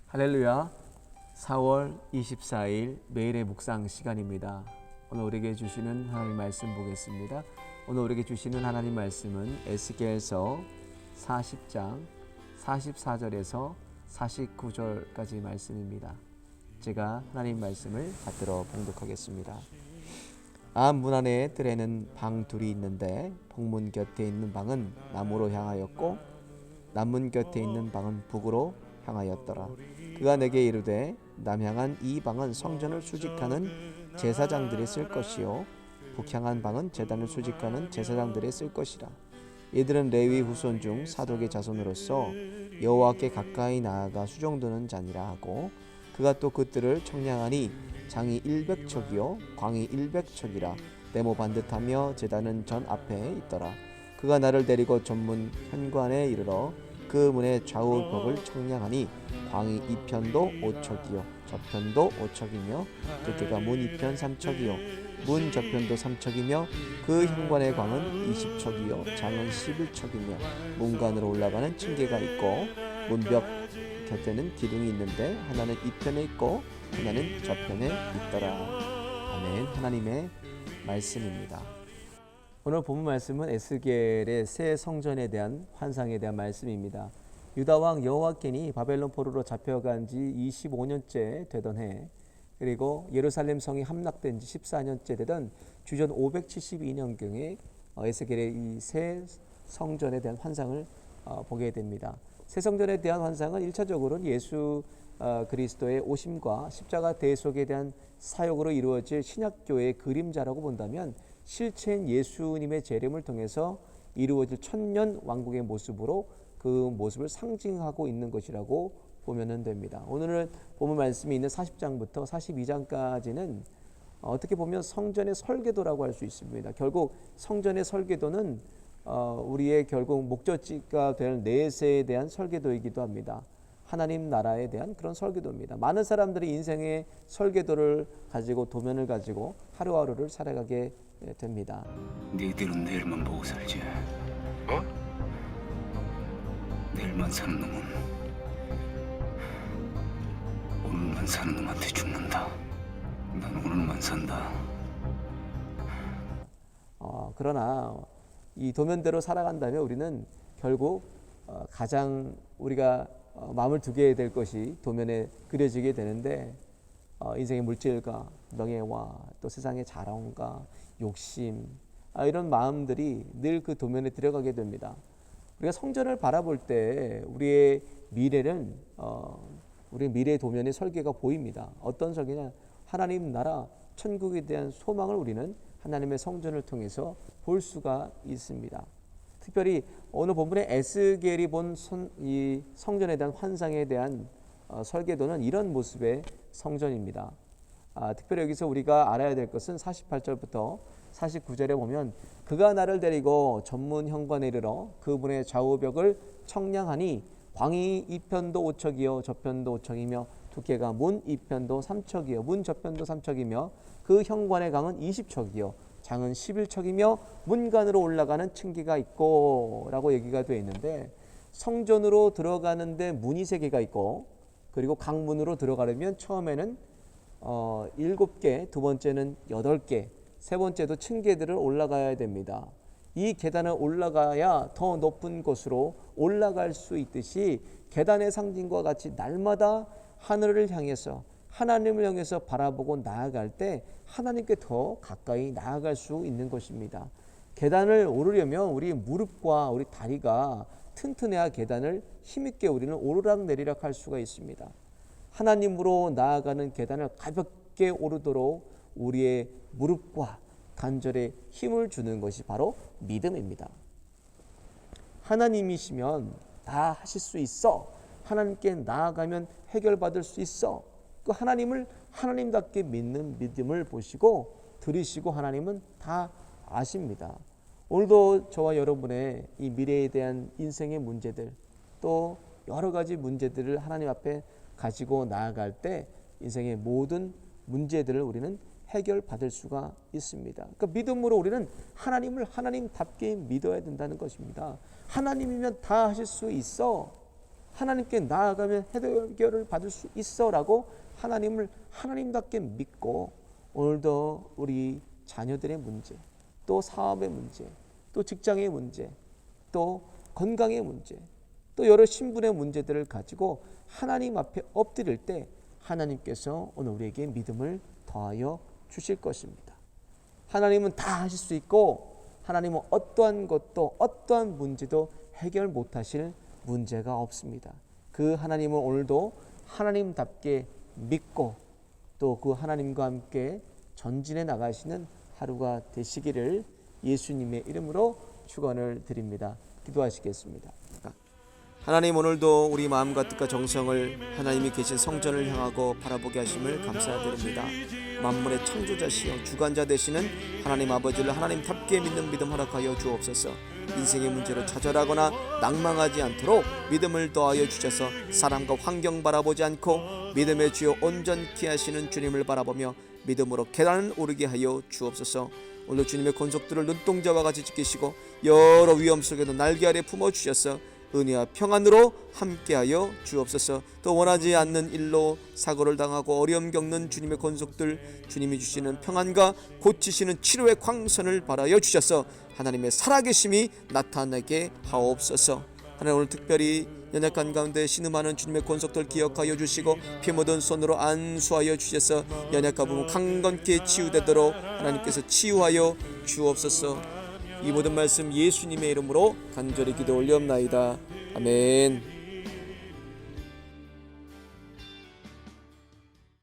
할렐루야. 4월 24일 매일의 묵상 시간입니다. 오늘 우리에게 주시는 하나님 말씀 보겠습니다. 오늘 우리에게 주시는 하나님 말씀은 에스겔서 40장 44절에서 49절까지 말씀입니다. 제가 하나님 말씀을 받들어 봉독하겠습니다. 문 안에 들에는 방 둘이 있는데 북문 곁에 있는 방은 남으로 향하였고 남문 곁에 있는 방은 북으로 향하였더라. 그가 내게 이르되 남향한 이 방은 성전을 수직하는 제사장들이 쓸 것이요 북향한 방은 제단을 수직하는 제사장들이 쓸 것이라. 이들은 레위 후손 중 사독의 자손으로서 여호와께 가까이 나아가 수종드는 자니라 하고, 그가 또 그들을 청량하니 장이 100척이요 광이 100척이라. 네모 반듯하며 제단은 전 앞에 있더라. 그가 나를 데리고 전문 현관에 이르러 그 문의 좌우 벽을 청량하니 광이 이편도 5척이요 저편도 5척이며 두께가 문 이편 3척이요 문 저편도 3척이며 그 현관의 광은 20척이요 장은 11척이며 문간으로 올라가는 층계가 있고 문벽 곁에는 기둥이 있는데 하나는 이편에 있고 하나는 저편에 있더라. 아멘. 하나님의 말씀입니다. 오늘 본문 말씀은 에스겔의 새 성전에 대한 환상에 대한 말씀입니다. 유다 왕 여호와긴이 바벨론 포로로 잡혀간 지 25년째 되던 해, 그리고 예루살렘 성이 함락된 지 14년째 되던 주전 572년경에 에스겔의 이 새 성전에 대한 환상을 보게 됩니다. 새 성전에 대한 환상은 1차적으로는 예수 그리스도의 오심과 십자가 대속에 대한 사역으로 이루어질 신약교회의 그림자라고 본다면, 실체인 예수님의 재림을 통해서 이루어질 천년 왕국의 모습으로 그 모습을 상징하고 있는 것이라고 보면 됩니다. 오늘은 본문 말씀이 있는 40장부터 42장까지는 어떻게 보면 성전의 설계도라고 할 수 있습니다. 결국 성전의 설계도는 우리의 결국 목적지가 될 내세에 대한 설계도이기도 합니다. 하나님 나라에 대한 그런 설계도입니다. 많은 사람들이 인생의 설계도를 가지고 도면을 가지고 하루하루를 살아가게 됩니다. 니들은 내일만 보고 살지. 어? 내일만 사는 놈은 오늘만 사는 놈한테 죽는다. 난 오늘만 산다. 그러나 이 도면대로 살아간다면 우리는 결국 가장 우리가 마음을 두게 될 것이 도면에 그려지게 되는데, 인생의 물질과 명예와 또 세상의 자랑과 욕심, 이런 마음들이 늘 그 도면에 들어가게 됩니다. 우리가 성전을 바라볼 때 우리의 미래는 우리 미래 도면의 설계가 보입니다. 어떤 설계냐? 하나님 나라 천국에 대한 소망을 우리는 하나님의 성전을 통해서 볼 수가 있습니다. 특별히 오늘 본문의 에스겔이 본 이 성전에 대한 환상에 대한 설계도는 이런 모습의 성전입니다. 특별히 여기서 우리가 알아야 될 것은 48절부터 49절에 보면, 그가 나를 데리고 전문 현관에 이르러 그 문의 좌우벽을 청량하니 광이 이편도 5척이요 저편도 5척이며 두께가 문 이편도 3척이요 문 저편도 3척이며 그 현관의 강은 20척이요 장은 11척이며 문간으로 올라가는 층계가 있고 라고 얘기가 되어 있는데, 성전으로 들어가는데 문이 3개가 있고, 그리고 강문으로 들어가려면 처음에는 7개, 두 번째는 8개, 세 번째도 층계들을 올라가야 됩니다. 이 계단을 올라가야 더 높은 곳으로 올라갈 수 있듯이 계단의 상징과 같이 날마다 하늘을 향해서 하나님을 향해서 바라보고 나아갈 때 하나님께 더 가까이 나아갈 수 있는 것입니다. 계단을 오르려면 우리 무릎과 우리 다리가 튼튼해야 계단을 힘있게 우리는 오르락내리락 할 수가 있습니다. 하나님으로 나아가는 계단을 가볍게 오르도록 우리의 무릎과 관절에 힘을 주는 것이 바로 믿음입니다. 하나님이시면 다 하실 수 있어. 하나님께 나아가면 해결받을 수 있어. 그 하나님을 하나님답게 믿는 믿음을 보시고 들으시고 하나님은 다 아십니다. 오늘도 저와 여러분의 이 미래에 대한 인생의 문제들, 또 여러 가지 문제들을 하나님 앞에 가지고 나아갈 때 인생의 모든 문제들을 우리는 해결받을 수가 있습니다. 그러니까 믿음으로 우리는 하나님을 하나님답게 믿어야 된다는 것입니다. 하나님이면 다 하실 수 있어. 하나님께 나아가면 해결을 받을 수 있어라고 하나님을 하나님답게 믿고 오늘도 우리 자녀들의 문제, 또 사업의 문제, 또 직장의 문제, 또 건강의 문제, 또 여러 신분의 문제들을 가지고 하나님 앞에 엎드릴 때 하나님께서 오늘 우리에게 믿음을 더하여 주실 것입니다. 하나님은 다 하실 수 있고 하나님은 어떠한 것도 어떠한 문제도 해결 못하실 문제가 없습니다. 그 하나님은 오늘도 하나님답게 믿고 또 그 하나님과 함께 전진해 나가시는 하루가 되시기를 예수님의 이름으로 축원을 드립니다. 기도하시겠습니다. 하나님, 오늘도 우리 마음과 뜻과 정성을 하나님이 계신 성전을 향하고 바라보게 하심을 감사드립니다. 만물의 창조자시여 주관자 되시는 하나님 아버지를 하나님답게 믿는 믿음 허락하여 주옵소서. 인생의 문제로 좌절하거나 낭망하지 않도록 믿음을 더하여 주셔서 사람과 환경 바라보지 않고 믿음의 주여 온전케 하시는 주님을 바라보며 믿음으로 계단을 오르게 하여 주옵소서. 오늘 주님의 권속들을 눈동자와 같이 지키시고 여러 위험 속에도 날개 아래 품어주셔서 은혜와 평안으로 함께하여 주옵소서. 또 원하지 않는 일로 사고를 당하고 어려움 겪는 주님의 권속들, 주님이 주시는 평안과 고치시는 치료의 광선을 바라여 주셔서 하나님의 살아계심이 나타나게 하옵소서. 하나님, 오늘 특별히 연약한 가운데 신음하는 주님의 권속들 기억하여 주시고 피 묻은 손으로 안수하여 주셔서 연약한 부분 강건케 치유되도록 하나님께서 치유하여 주옵소서. 이 모든 말씀 예수님의 이름으로 간절히 기도 올리옵나이다. 아멘.